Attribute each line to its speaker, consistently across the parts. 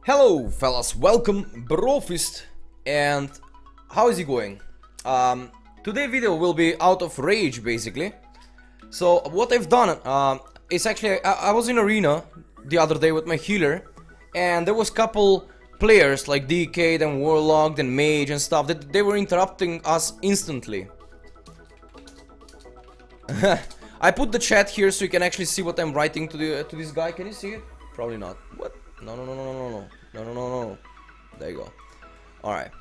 Speaker 1: Hello fellas, welcome Brofist, and how is it going? Today video will be out of rage basically. So what I've done is actually I was in arena the other day with my healer, and there was couple players like DK, then Warlock, then Mage and stuff that they were interrupting us instantly. I put the chat here so you can actually see what I'm writing to this guy. Can you see it? Probably not. What? No. There you go. Alright.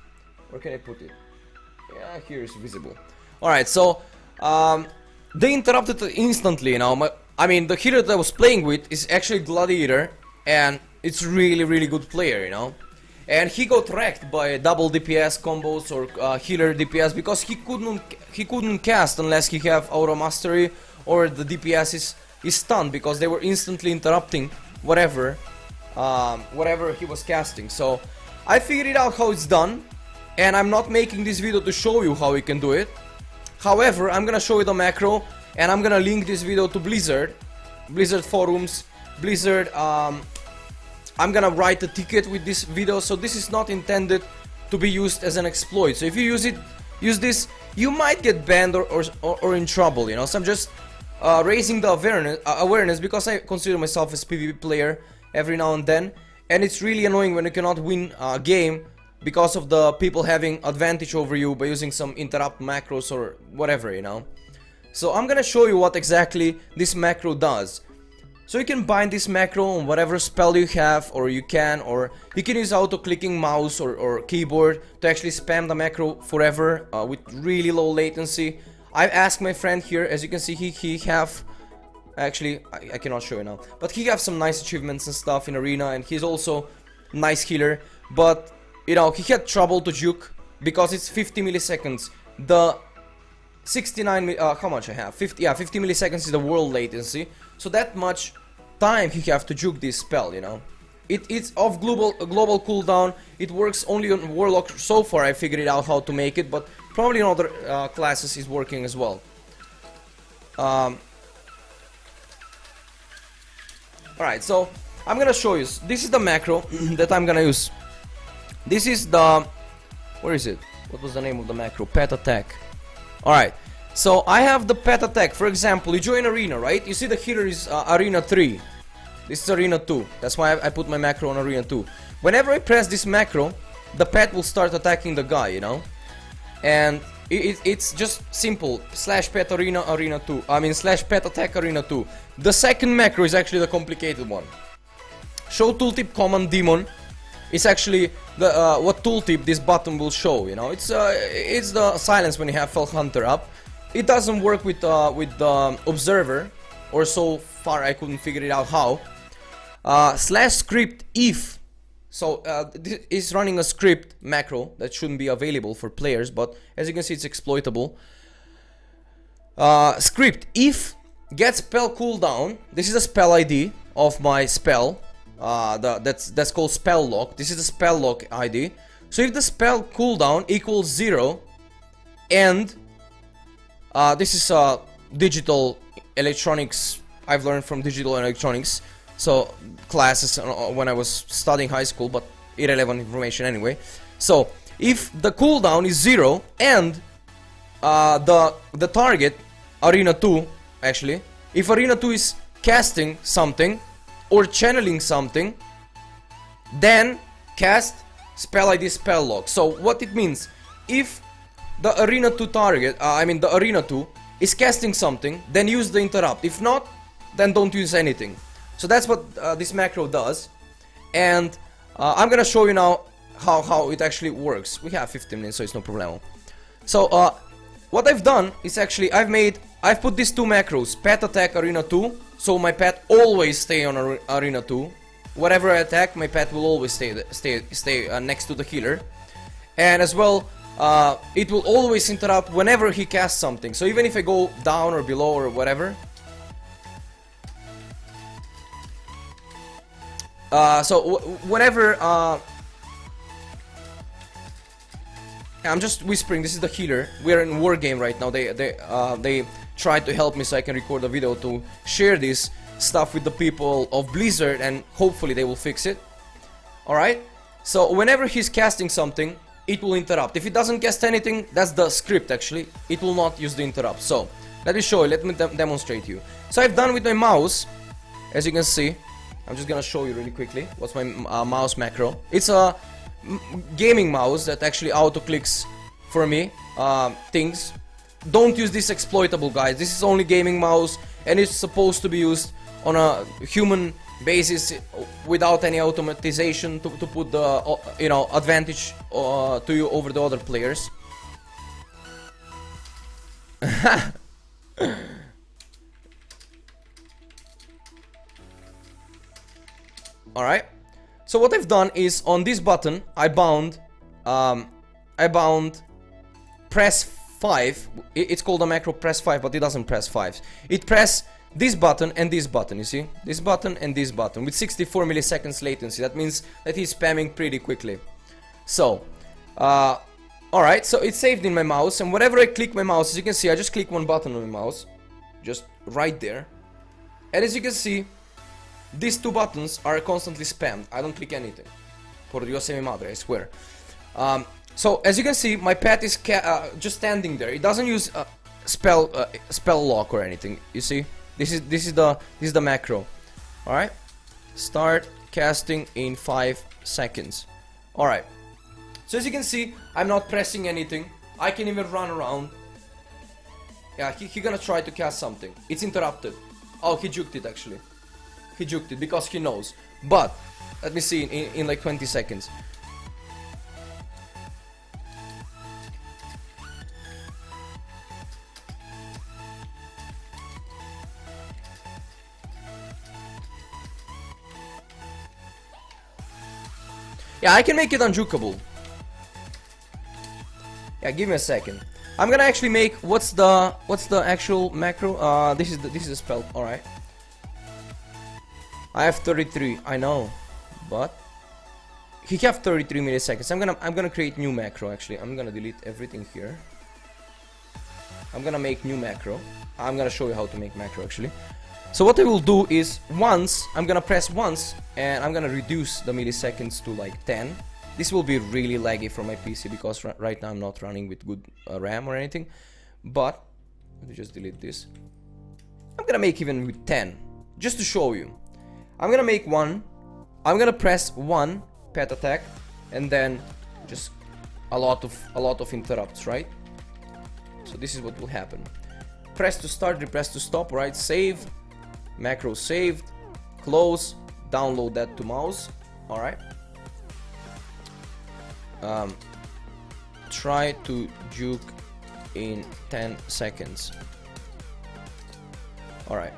Speaker 1: Where can I put it? Yeah, here is visible. Alright, so they interrupted instantly, you know. I mean, the healer that I was playing with is actually Gladiator, and it's really good player, you know. And he got wrecked by double DPS combos or healer DPS because he couldn't cast unless he have auto mastery or the DPS is stunned, because they were instantly interrupting whatever he was casting. So I figured it out how it's done, and I'm not making this video to show you how you can do it. However, I'm gonna show you the macro, and I'm gonna link this video to Blizzard forums, Blizzard. I'm gonna write a ticket with this video, so this is not intended to be used as an exploit. So if you use this, you might get banned or in trouble, you know. So I'm just raising the awareness because I consider myself as PvP player every now and then, and it's really annoying when you cannot win a game because of the people having advantage over you by using some interrupt macros or whatever, you know. So I'm gonna show you what exactly this macro does. So you can bind this macro on whatever spell you have, or you can use auto-clicking mouse or keyboard to actually spam the macro forever with really low latency. I asked my friend here, as you can see, he have, actually I cannot show you now, but he have some nice achievements and stuff in arena, and he's also nice healer, but you know, he had trouble to juke because it's 50 milliseconds. The 69 how much I have? 50 milliseconds is the world latency, so that much time you have to juke this spell, you know. It's of global cooldown. It works only on Warlock so far. I figured it out how to make it, but probably in other classes is working as well. Alright, so I'm gonna show you. This is the macro that I'm gonna use. This is the, where is it? What was the name of the macro? Petattack. Alright, so I have the petattack. For example, you join arena, right? You see the healer is arena 3. This is arena 2. That's why I put my macro on arena 2. Whenever I press this macro, the pet will start attacking the guy, you know. And it's just simple. /pet arena 2. I mean /petattack arena 2. The second macro is actually the complicated one. Show tooltip command demon is actually the what tooltip this button will show, you know. It's the silence when you have Fell Hunter up. It doesn't work with the observer, or so far I couldn't figure it out how. /script if. So this is running a script macro that shouldn't be available for players, but as you can see, it's exploitable. Script if GetSpellCooldown. This is a spell ID of my spell. That's called spell lock. This is the spell lock ID. So if the spell cooldown equals 0, and this is digital electronics. I've learned from digital electronics, so classes when I was studying high school, but irrelevant information anyway. So if the cooldown is 0 and the target arena 2, actually, if arena 2 is casting something or channeling something, then cast spell ID spell lock. So what it means, if the arena 2 target, the arena 2 is casting something, then use the interrupt. If not, then don't use anything. So that's what this macro does, and I'm gonna show you now how it actually works. We have 15 minutes, so it's no problem. So what I've done is actually I've put these two macros, petattack arena 2, so my pet always stay on arena 2. Whatever I attack, my pet will always stay next to the healer, and as well it will always interrupt whenever he casts something. So even if I go down or below or whatever. So whenever I'm just whispering. This is the healer. We're in war game right now. They tried to help me so I can record a video to share this stuff with the people of Blizzard, and hopefully they will fix it. Alright? So whenever he's casting something, it will interrupt. If it doesn't cast anything, that's the script actually. It will not use the interrupt. So, let me show you, let me demonstrate you. So I've done with my mouse, as you can see. I'm just gonna show you really quickly what's my mouse macro. It's a gaming mouse that actually auto-clicks for me things. Don't use this exploitable, guys. This is only gaming mouse and it's supposed to be used on a human basis without any automatization to put the you know, advantage to you over the other players. Alright, so what I've done is on this button I bound press 5. It's called a macro press 5, but it doesn't press 5. It press this button and this button, you see? This button and this button with 64 milliseconds latency. That means that he's spamming pretty quickly. So, alright, so it's saved in my mouse, and whenever I click my mouse, as you can see, I just click one button on my mouse. Just right there. And as you can see, these two buttons are constantly spammed. I don't click anything. Por Dios de mi madre, I swear. So as you can see, my pet is just standing there. It doesn't use spell lock or anything. You see, this is the macro. All right, start casting in 5 seconds. All right. So as you can see, I'm not pressing anything. I can even run around. Yeah, he gonna try to cast something. It's interrupted. Oh, he juked it actually. He juked it because he knows. But let me see in like 20 seconds. Yeah, I can make it unjukable. Yeah, give me a second. I'm gonna actually make what's the actual macro? This is the spell. All right. I have 33. I know, but he have 33 milliseconds. I'm gonna create new macro. Actually, I'm gonna delete everything here. I'm gonna make new macro. I'm gonna show you how to make macro actually. So what I will do is I'm gonna press once and I'm gonna reduce the milliseconds to like 10. This will be really laggy for my PC because right now I'm not running with good RAM or anything. But let me just delete this. I'm gonna make even with 10 just to show you. I'm gonna make one. I'm gonna press one petattack and then just a lot of interrupts, right? So this is what will happen. Press to start, press to stop, right? Save, macro saved, close, download that to mouse. All right. Try to juke in 10 seconds. All right.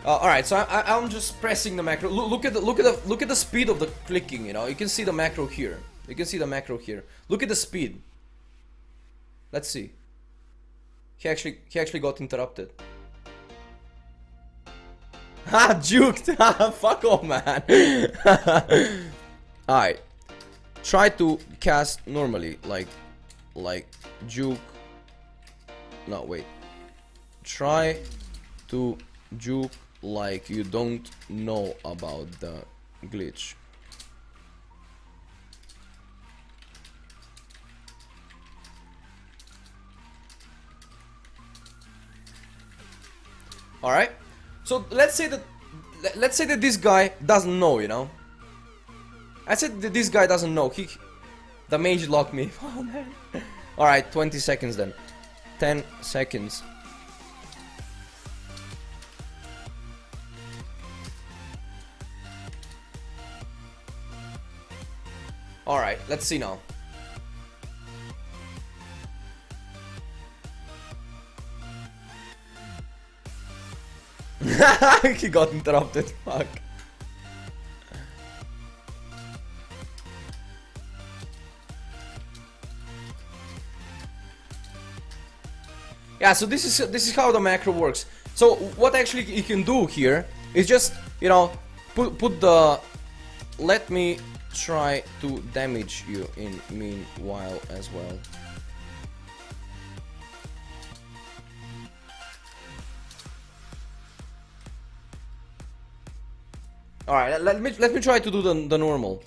Speaker 1: Alright, so I'm just pressing the macro. Look at the speed of the clicking, you know. You can see the macro here. You can see the macro here. Look at the speed. Let's see. He actually got interrupted. Ha, juked. Fuck off, man. Alright. Try to cast normally, like juke. No, wait. Try to juke like you don't know about the glitch. All right, so let's say that this guy doesn't know, you know. I said that this guy doesn't know. The mage locked me. Oh man. All right, 20 seconds then. 10 seconds. Alright, let's see now. He got interrupted, fuck. Yeah, so this is how the macro works. So what actually you can do here is just, you know, put the let me try to damage you in meanwhile as well. All right, let me try to do the normal.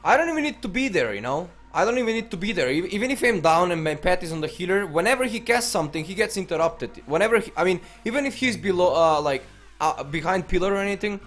Speaker 1: I don't even need to be there, you know? I don't even need to be there. Even if I'm down and my pet is on the healer, whenever he casts something, he gets interrupted. Whenever he, I mean, even if he's below, behind pillar or anything.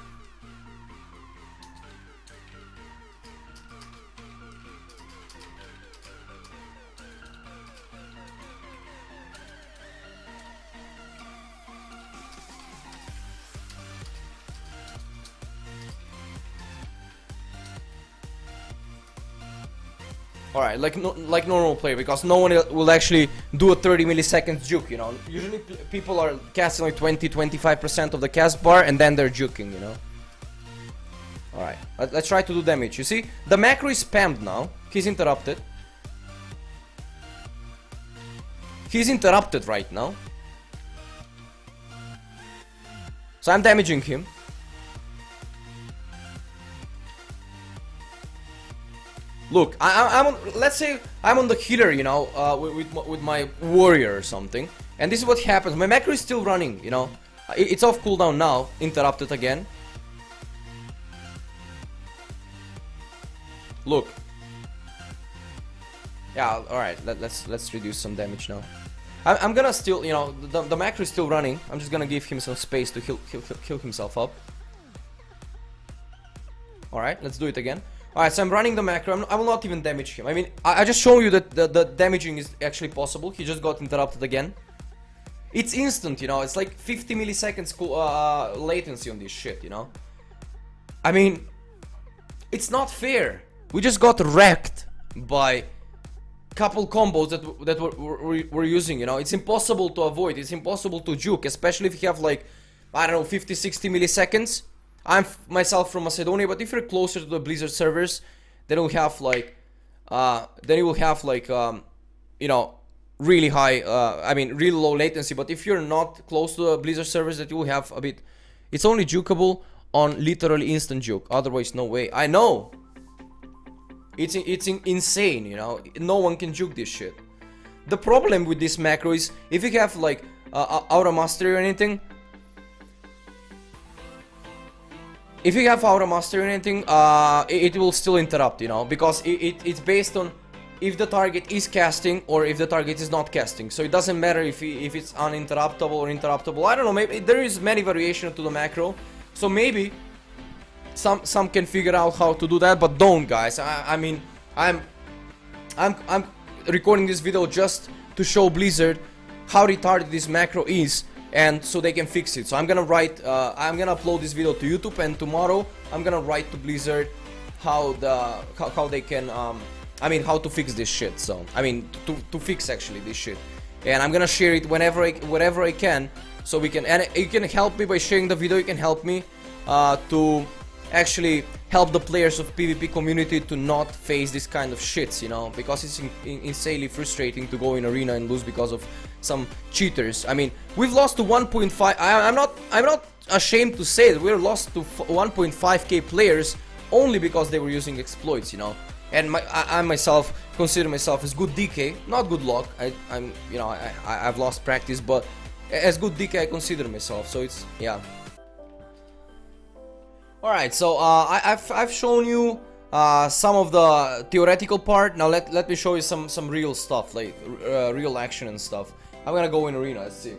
Speaker 1: Alright, like normal play, because no one will actually do a 30 milliseconds juke, you know. Usually people are casting like 20-25% of the cast bar and then they're juking, you know. Alright, let's try to do damage. You see, the macro is spammed now. He's interrupted. He's interrupted right now. So I'm damaging him. Look, I'm on, let's say I'm on the healer, you know, with my warrior or something, and this is what happens. My macro is still running, you know. It's off cooldown now, interrupted again. Look. Yeah, all right. Let's reduce some damage now. I'm gonna still, you know, the macro is still running. I'm just gonna give him some space to heal himself up. All right, let's do it again. Alright, so I'm running the macro. I will not even damage him. I mean, I just show you that the damaging is actually possible. He just got interrupted again. It's instant, you know. It's like 50 milliseconds latency on this shit, you know. I mean, it's not fair. We just got wrecked by couple combos that we're using, you know. It's impossible to avoid. It's impossible to juke, especially if you have like, I don't know, 50-60 milliseconds. I'm myself from Macedonia, but if you're closer to the Blizzard servers, then you'll have like, you know, really high, I mean, really low latency. But if you're not close to the Blizzard servers, that you will have a bit. It's only jukeable on literally instant juke. Otherwise, no way. I know. It's insane, you know. No one can juke this shit. The problem with this macro is if you have like Aura Mastery or anything. If you have Aura Mastery or anything, it will still interrupt, you know, because it's based on if the target is casting or if the target is not casting. So it doesn't matter if it's uninterruptible or interruptible. I don't know, maybe there is many variations to the macro. So maybe some can figure out how to do that, but don't, guys. I mean, I'm recording this video just to show Blizzard how retarded this macro is, and so they can fix it. So I'm gonna write, I'm gonna upload this video to YouTube, and tomorrow I'm gonna write to Blizzard how they can, I mean, how to fix this shit. So I mean, to fix actually this shit, and I'm gonna share it whenever I can, so we can. And you can help me by sharing the video. You can help me to actually help the players of PvP community to not face this kind of shits, you know, because it's insanely frustrating to go in arena and lose because of some cheaters. I mean, we've lost to 1.5. I'm not ashamed to say that we're lost to 1.5k players only because they were using exploits, you know. And I myself consider myself as good DK, not good luck. I'm you know, I've lost practice, but as good DK I consider myself. So it's, yeah. Alright, so I've shown you some of the theoretical part. Now let me show you some real stuff, like real action and stuff. I'm gonna go in arena. Let's see.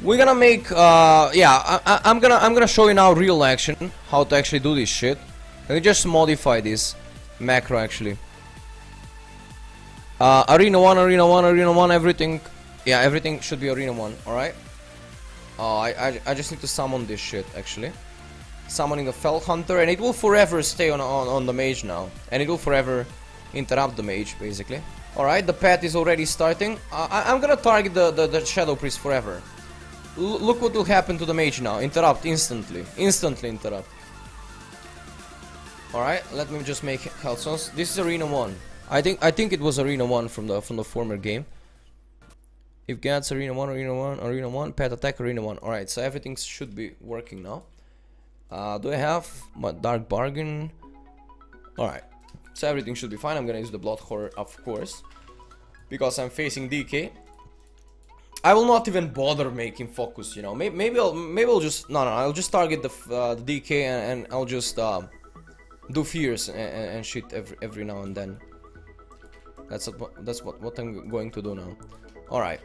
Speaker 1: We're gonna make yeah. I'm gonna show you now real action, how to actually do this shit. Let me just modify this macro actually. Arena 1, Arena 1, Arena 1, everything. Yeah, everything should be Arena 1. All right. I just need to summon this shit actually. Summoning the Fell Hunter, and it will forever stay on the mage now, and it will forever interrupt the mage basically. Alright, the path is already starting. I'm gonna target the Shadow Priest forever. Look what will happen to the mage now. Interrupt instantly. Instantly interrupt. Alright, let me just make health zones. This is Arena 1. I think it was Arena 1 from the former game. If Gats Arena 1, Arena 1, Arena 1, petattack Arena 1. Alright, so everything should be working now. Do I have my Dark Bargain? Alright, so everything should be fine. I'm gonna use the Blood Horror, of course, because I'm facing DK. I will not even bother making focus, you know. Maybe I'll just no, I'll just target the DK and I'll just do fears and shit every now and then. That's what I'm going to do now. All right,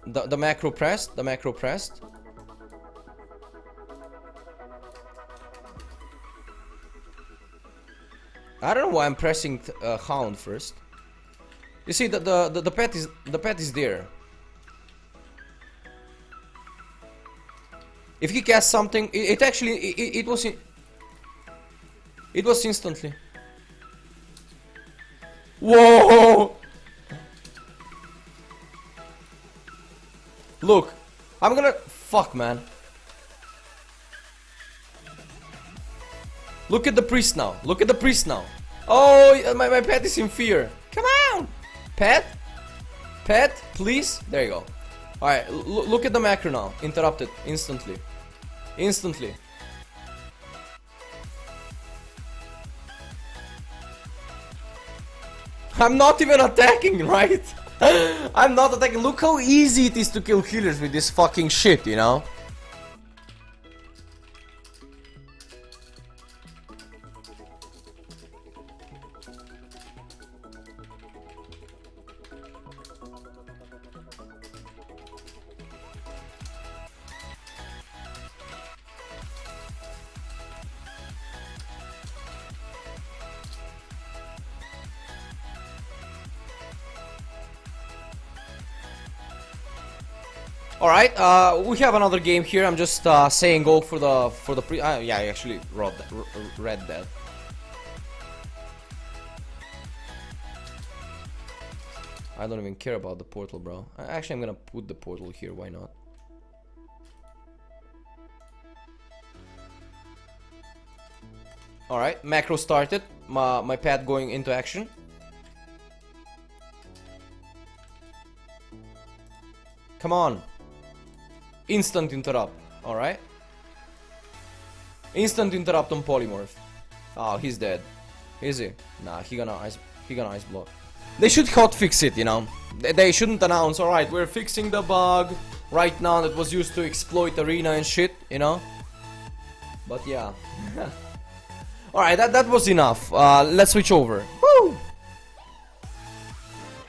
Speaker 1: the macro pressed. I don't know why I'm pressing Hound first. You see the pet is there. If he casts something, it was instantly. Whoa! Look, I'm gonna fuck, man. Look at the priest now. Look at the priest now. Oh, my pet is in fear. Come on, pet, please. There you go. All right, look at the macro now. Interrupted instantly. I'm not even attacking, right? I'm not attacking. Look how easy it is to kill healers with this fucking shit, you know? Alright, we have another game here. I'm just saying go for the pre. Yeah, I actually read that. I don't even care about the portal, bro. Actually, I'm gonna put the portal here. Why not? Alright, macro started. My pad going into action. Come on. Instant interrupt. Alright. Instant interrupt on polymorph. Oh, he's dead. Is he? Nah, he gonna ice block. They should hotfix it, you know. They shouldn't announce, alright, we're fixing the bug right now that was used to exploit arena and shit, you know. But yeah. Alright, that was enough. Let's switch over. Woo!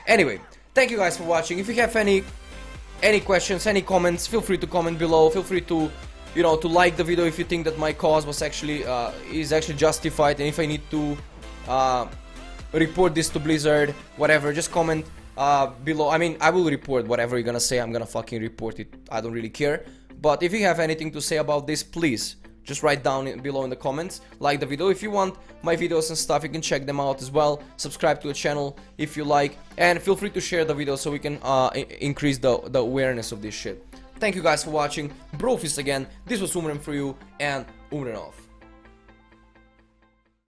Speaker 1: Anyway, thank you guys for watching. If you have any questions, any comments, feel free to comment below. Feel free to, you know, to like the video if you think that my cause was actually is actually justified, and if I need to report this to Blizzard, whatever, just comment below. I mean, I will report whatever you're gonna say. I'm gonna fucking report it. I don't really care. But if you have anything to say about this, please just write down below in the comments. Like the video if you want my videos and stuff. You can check them out as well. Subscribe to the channel if you like, and feel free to share the video so we can increase the awareness of this shit. Thank you guys for watching. Brofist again. This was Umren for you, and Umren off.